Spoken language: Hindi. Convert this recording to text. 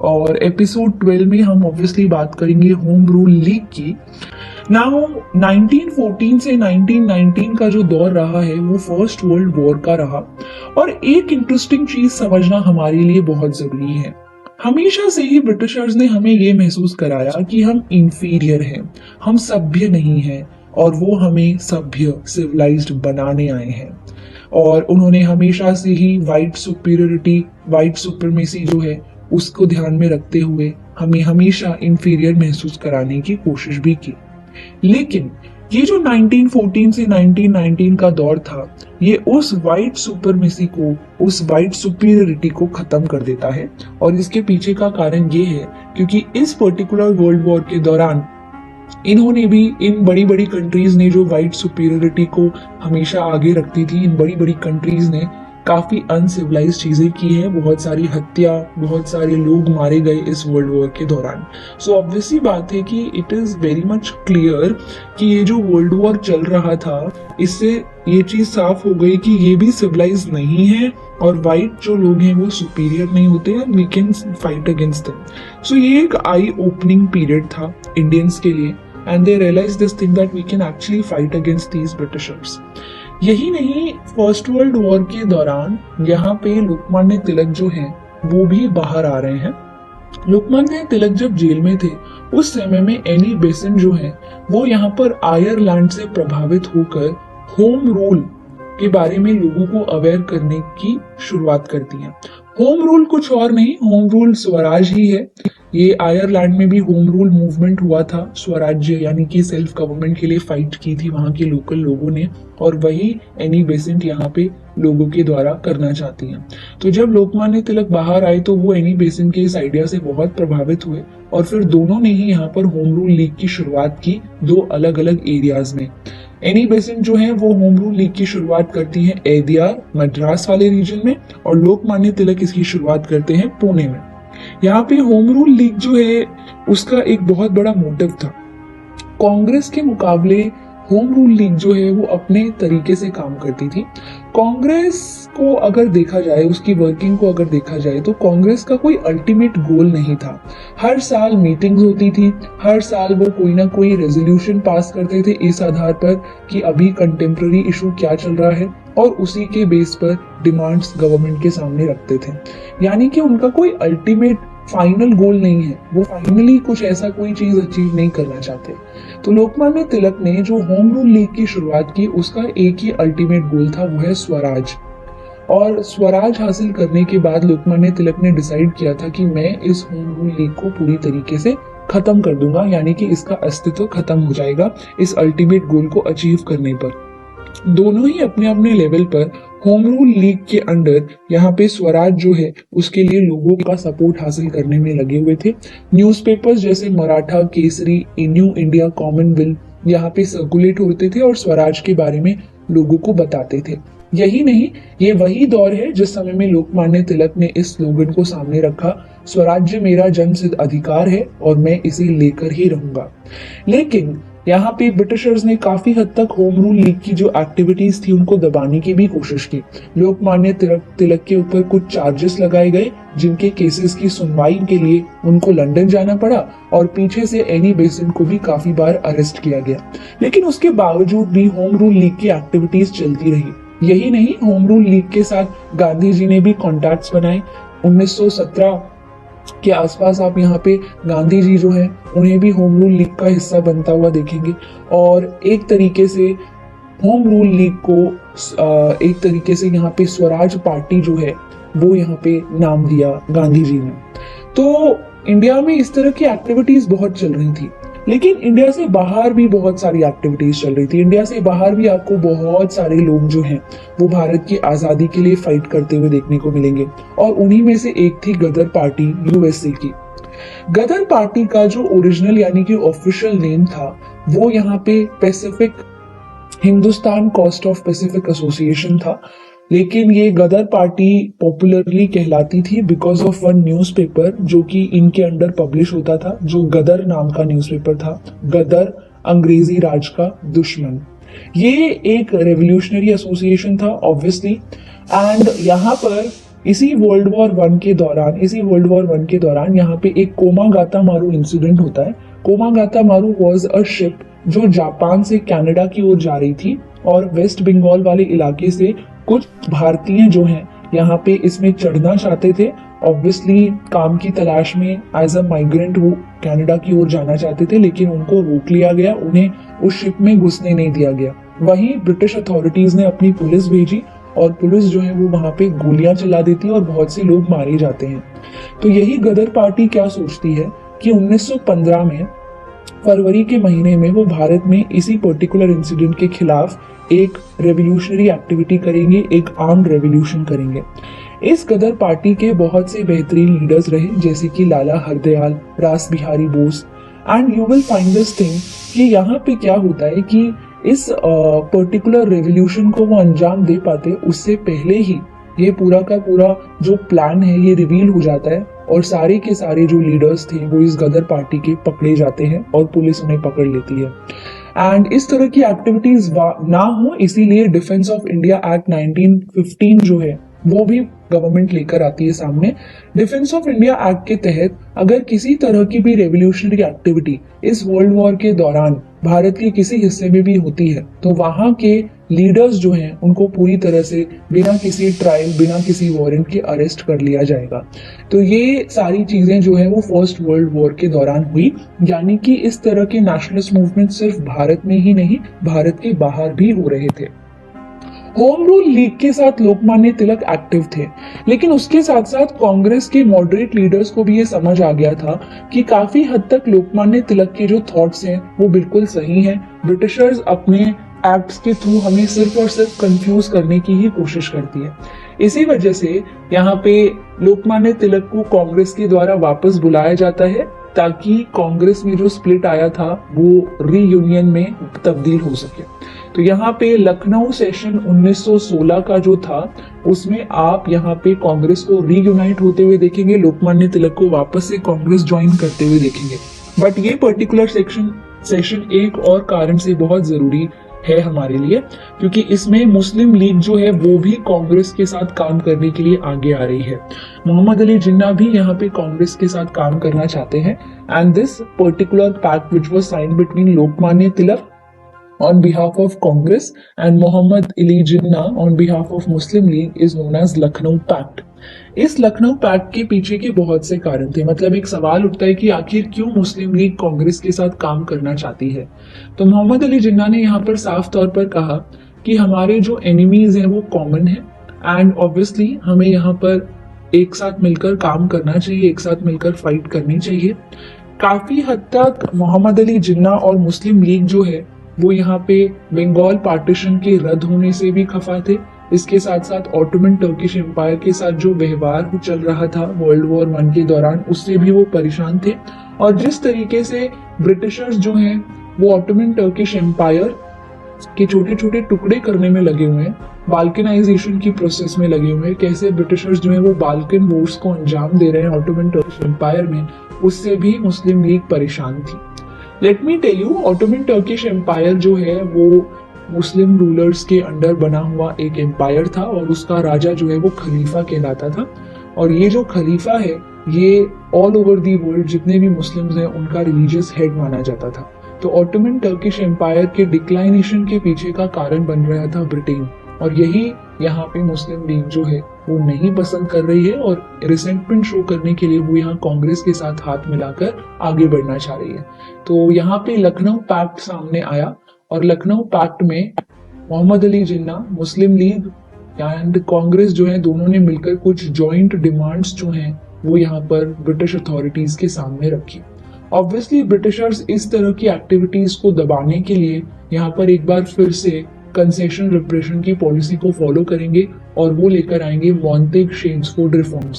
और एपिसोड 12 में हम ऑब्वियसली बात करेंगे होम रूल लीग की। नाउ 1914 से 1919 का जो दौर रहा है वो फर्स्ट वर्ल्ड वॉर का रहा, और एक इंटरेस्टिंग चीज समझना हमारे लिए बहुत जरूरी है। हमेशा से ही ब्रिटिशर्स ने हमें ये महसूस कराया कि हम इंफीरियर हैं, हम सभ्य नहीं हैं, और वो हमें सभ्य सिविलाइज्ड बनाने आए हैं। और उन्होंने हमेशा से ही वाइट सुपीरियरिटी, वाइट सुप्रीमेसी जो है उसको ध्यान में रखते हुए हमें हमेशा इंफीरियर महसूस कराने की कोशिश भी की। लेकिन ये जो 1914 से 1919 का दौर था, ये उस वाइट सुपरमेसी को, उस वाइट सुपीरियरिटी को खत्म कर देता है। और इसके पीछे का कारण ये है क्योंकि इस पर्टिकुलर वर्ल्ड वॉर के दौरान इन्होंने भी, इन बड़ी बड़ी कंट्रीज ने जो वाइट सुपीरियरिटी को हमेशा आगे रखती थी, इन बड़ी बड़ी कंट्रीज ने काफी अनसिविलाइज चीजें की है। बहुत सारी हत्या, बहुत सारे लोग मारे गए इस वर्ल्ड वॉर के दौरान। सो ऑब्वियसली बात है कि it is very much clear कि ये जो वर्ल्ड वॉर चल रहा था, इससे ये चीज साफ हो गई कि ये भी सिविलाइज नहीं है, और वाइट जो लोग हैं वो सुपीरियर नहीं होते हैं, we can fight against them. So ये एक आई ओपनिंग पीरियड था इंडियंस के लिए, and they realize this thing that we can actually fight against these Britishers. यही नहीं, फर्स्ट वर्ल्ड वॉर के दौरान यहाँ पे लोकमान्य तिलक जो हैं वो भी बाहर आ रहे हैं। लोकमान्य तिलक जब जेल में थे उस समय में एनी बेसेंट जो है वो यहाँ पर आयरलैंड से प्रभावित होकर होम रूल के बारे में लोगों को अवेयर करने की शुरुआत करती हैं। होम रूल कुछ और नहीं, होम रूल स्वराज ही है। ये आयरलैंड में भी होम रूल मूवमेंट हुआ था, स्वराज्य यानी कि सेल्फ गवर्नमेंट के लिए फाइट की थी वहां के लोकल लोगों ने, और वही एनी बेसेंट यहाँ पे लोगों के द्वारा करना चाहती हैं। तो जब लोकमान्य तिलक बाहर आए तो वो एनी बेसेंट के इस आइडिया से बहुत प्रभावित हुए, और फिर दोनों ने ही यहाँ पर होम रूल लीग की शुरुआत की, दो अलग अलग एरियाज में। एनी बेसेंट जो है वो होम रूल लीग की शुरुआत करती है एदियार, मद्रास वाले रीजन में, और लोकमान्य तिलक इसकी शुरुआत करते हैं पुणे में। यहाँ पे होम रूल लीग जो है उसका एक बहुत बड़ा मोटिव था। कांग्रेस के मुकाबले होम रूल लीग जो है वो अपने तरीके से काम करती थी। कांग्रेस को अगर देखा जाए, उसकी वर्किंग को अगर देखा जाए, तो कांग्रेस का कोई अल्टीमेट गोल नहीं था। हर साल मीटिंग्स होती थी, हर साल वो कोई ना कोई रेजोल्यूशन पास करते थे इस आधार पर कि अभी कंटेम्प्रेरी इशू क्या चल रहा है, और उसी के बेस पर डिमांड्स गवर्नमेंट के सामने रखते थे। यानी कि उनका कोई अल्टीमेट फाइनल गोल नहीं है, वो फाइनली कुछ ऐसा कोई चीज अचीव नहीं करना चाहते। तो लोकमान्य तिलक ने जो होम रूल लीग की शुरुआत की, उसका एक ही अल्टीमेट गोल था, वो है स्वराज। और स्वराज हासिल करने के बाद लोकमान्य तिलक ने डिसाइड किया था कि मैं इस होम रूल लीग को पूरी तरीके से खत्म कर दूंगा, यानी कि इसका अस्तित्व खत्म हो जाएगा इस अल्टीमेट गोल को अचीव करने पर। दोनों ही अपने अपने लेवल पर होम रूल लीग के अंडर यहाँ पे स्वराज जो है उसके लिए लोगों का सपोर्ट हासिल करने में लगे हुए थे। न्यूज़पेपर्स जैसे Maratha Kesari, new India, Commonwealth यहाँ पे सर्कुलेट होते थे और स्वराज के बारे में लोगों को बताते थे। यही नहीं, ये वही दौर है जिस समय में लोकमान्य तिलक ने इस स्लोगन को सामने रखा, स्वराज्य मेरा जन्मसिद्ध अधिकार है और मैं इसे लेकर ही रहूंगा। लेकिन यहाँ पे ब्रिटिशर्स ने काफी हद तक होम रूल लीग की जो एक्टिविटीज थी उनको दबाने की भी कोशिश की। लोकमान्य तिलक के ऊपर कुछ चार्जेस लगाए गए, जिनके केसेस की सुनवाई के लिए उनको लंदन जाना पड़ा, और पीछे से एनी बेसेंट को भी काफी बार अरेस्ट किया गया। लेकिन उसके बावजूद भी होम रूल लीग की एक्टिविटीज चलती रही। यही नहीं, होम रूल लीग के साथ गांधी जी ने भी कॉन्टैक्ट्स बनाए। 1917 के आसपास आप यहाँ पे गांधी जी जो है उन्हें भी होम रूल लीग का हिस्सा बनता हुआ देखेंगे, और एक तरीके से होम रूल लीग को एक तरीके से यहाँ पे स्वराज पार्टी जो है वो यहाँ पे नाम दिया गांधी जी ने। तो इंडिया में इस तरह की एक्टिविटीज बहुत चल रही थी। लेकिन इंडिया से बाहर भी बहुत सारी एक्टिविटीज चल रही थी। इंडिया से बाहर भी आपको बहुत सारे लोग जो हैं वो भारत की आजादी के लिए फाइट करते हुए देखने को मिलेंगे, और उन्हीं में से एक थी गदर पार्टी, यूएसए की। गदर पार्टी का जो ओरिजिनल यानी कि ऑफिशियल नेम था वो यहाँ पे pacific Hindustan coast of pacific association था। लेकिन ये गदर पार्टी पॉपुलरली कहलाती थी बिकॉज ऑफ वन न्यूज़पेपर जो कि इनके अंडर पब्लिश होता था, जो गदर नाम का न्यूज़पेपर था। गदर अंग्रेजी राज का दुश्मन। ये एक रेवोल्यूशनरी एसोसिएशन था ऑब्वियसली, एंड यहाँ पर इसी वर्ल्ड वॉर वन के दौरान यहाँ पे एक कोमागाता मारू इंसिडेंट होता है। कोमागाता मारू वॉज अ शिप जो जापान से कनाडा की ओर जा रही थी और वेस्ट बंगाल वाले इलाके से कुछ भारतीय जो हैं यहाँ पे इसमें चढ़ना चाहते थे। ऑब्वियसली काम की तलाश में एज अ माइग्रेंट वो कनाडा की ओर जाना चाहते थे, लेकिन उनको रोक लिया गया, उन्हें उस शिप में घुसने नहीं दिया गया। वहीं ब्रिटिश अथॉरिटीज ने अपनी पुलिस भेजी और पुलिस जो है वो वहां पे गोलियां चला देती है और बहुत से लोग मारे जाते हैं। तो यही गदर पार्टी क्या सोचती है कि 1915 में फरवरी के महीने में वो भारत में इसी पर्टिकुलर इंसिडेंट के खिलाफ एक रेवोल्यूशनरी एक्टिविटी करेंगे, एक आर्म्ड रेवोल्यूशन करेंगे। इस गदर पार्टी के बहुत से बेहतरीन लीडर्स रहे, जैसे कि लाला हरदयाल, रास Bihari Bose. And you will find this thing कि यहाँ पे क्या होता है कि इस पर्टिकुलर रेवोल्यूशन को वो अंजाम दे पाते उससे पहले ही ये पूरा का पूरा जो प्लान है ये रिवील हो जाता है और सारे के सारे जो लीडर्स थे वो इस गदर पार्टी के पकड़े जाते हैं और पुलिस उन्हें पकड़ लेती है। एंड इस तरह की एक्टिविटीज ना हो, इसीलिए डिफेंस ऑफ इंडिया एक्ट 1915 जो है वो भी गवर्नमेंट लेकर आती है सामने। डिफेंस ऑफ इंडिया एक्ट के तहत अगर किसी तरह की भी रेवोल्यूशनरी एक्टिविटी इस वर्ल्ड वॉर के दौरान भारत के किसी हिस्से में भी होती है तो वहां के लीडर्स जो हैं उनको पूरी तरह से बिना किसी ट्रायल, बिना किसी वारंट के अरेस्ट कर लिया जाएगा। तो ये सारी चीजें जो है वो फर्स्ट वर्ल्ड वॉर के दौरान हुई, यानी कि इस तरह के नेशनलिस्ट मूवमेंट सिर्फ भारत में ही नहीं, भारत के बाहर भी हो रहे थे। होम रूल लीग के साथ लोकमान्य तिलक एक्टिव थे, लेकिन उसके साथ साथ कांग्रेस के मॉडरेट लीडर्स को भी ये समझ आ गया था कि काफी हद तक लोकमान्य तिलक के जो थॉट्स हैं वो बिल्कुल सही हैं। ब्रिटिशर्स अपने एक्ट्स के थ्रू हमें सिर्फ और सिर्फ कंफ्यूज करने की ही कोशिश करती है। इसी वजह से यहाँ पे लोकमान्य तिलक को कांग्रेस के द्वारा वापस बुलाया जाता है ताकि कांग्रेस में जो स्प्लिट आया था वो रीयूनियन में तब्दील हो सके। तो यहाँ पे लखनऊ सेशन 1916 का जो था उसमें आप यहाँ पे कांग्रेस को रीयूनाइट होते हुए देखेंगे, लोकमान्य तिलक को वापस से कांग्रेस ज्वाइन करते हुए देखेंगे। बट ये पर्टिकुलर सेशन एक और कारण से बहुत जरूरी है हमारे लिए, क्योंकि इसमें मुस्लिम लीग जो है वो भी कांग्रेस के साथ काम करने के लिए आगे आ रही है। मोहम्मद अली जिन्ना भी यहाँ पे कांग्रेस के साथ काम करना चाहते हैं। And this particular pact which was signed between Lokmanya Tilak on behalf of Congress and Muhammad Ali Jinnah on behalf of Muslim League is known as Lucknow Pact। इस लखनऊ पैक्ट के पीछे के बहुत से कारण थे। मतलब एक सवाल उठता है कि आखिर क्यों मुस्लिम लीग कांग्रेस के साथ काम करना चाहती है। तो मोहम्मद अली जिन्ना ने यहाँ पर साफ तौर पर कहा कि हमारे जो एनिमीज हैं वो कॉमन है एंड ऑब्वियसली हमें यहाँ पर एक साथ मिलकर काम करना चाहिए, एक साथ मिलकर फाइट करनी चाहिए। काफी हद तक मोहम्मद अली जिन्ना और मुस्लिम लीग जो है वो यहाँ पे बंगाल पार्टीशन के रद्द होने से भी खफा थे। इसके साथ साथ ऑटोमन टर्किश एम्पायर के साथ जो व्यवहार चल रहा था वर्ल्ड वॉर वन के दौरान उससे भी वो परेशान थे। और जिस तरीके से ब्रिटिशर्स जो हैं वो ऑटोमन टर्किश एम्पायर के छोटे छोटे टुकड़े करने में लगे हुए हैं, बाल्कनाइजेशन की प्रोसेस में लगे हुए हैं, कैसे ब्रिटिशर्स जो है वो बाल्कन वॉर्स को अंजाम दे रहे हैं ऑटोमन टर्किश एम्पायर में, उससे भी मुस्लिम लीग परेशान थी। Let me tell you, Ottoman Turkish empire जो है वो मुस्लिम रूलर्स के अंडर बना हुआ एक एम्पायर था और उसका राजा जो है वो खलीफा कहलाता था। और ये जो खलीफा है ये ऑल ओवर दी वर्ल्ड जितने भी मुस्लिम्स हैं उनका रिलीजियस हेड माना जाता था। तो ऑटोमन टर्किश एम्पायर के डिक्लाइनेशन के पीछे का कारण बन रहा था ब्रिटेन, और यही यहाँ पे मुस्लिम लीग जो है वो नहीं पसंद कर रही है और रिसेंटमेंट शो करने के लिए वो यहाँ कांग्रेस के साथ हाथ मिलाकर आगे बढ़ना चाह रही है। तो यहाँ पे लखनऊ पैक्ट सामने आया और लखनऊ पैक्ट में मोहम्मद अली जिन्ना, मुस्लिम लीग एंड कांग्रेस जो है दोनों ने मिलकर कुछ जॉइंट डिमांड्स जो हैं वो यहाँ पर ब्रिटिश अथॉरिटीज के सामने रखी। ऑब्वियसली ब्रिटिशर्स इस तरह की एक्टिविटीज को दबाने के लिए यहाँ पर एक बार फिर से कंसेशन रिप्रेशन की पॉलिसी को फॉलो करेंगे और वो लेकर आएंगे मॉन्टेग शेम्सफोर्ड रिफॉर्म्स।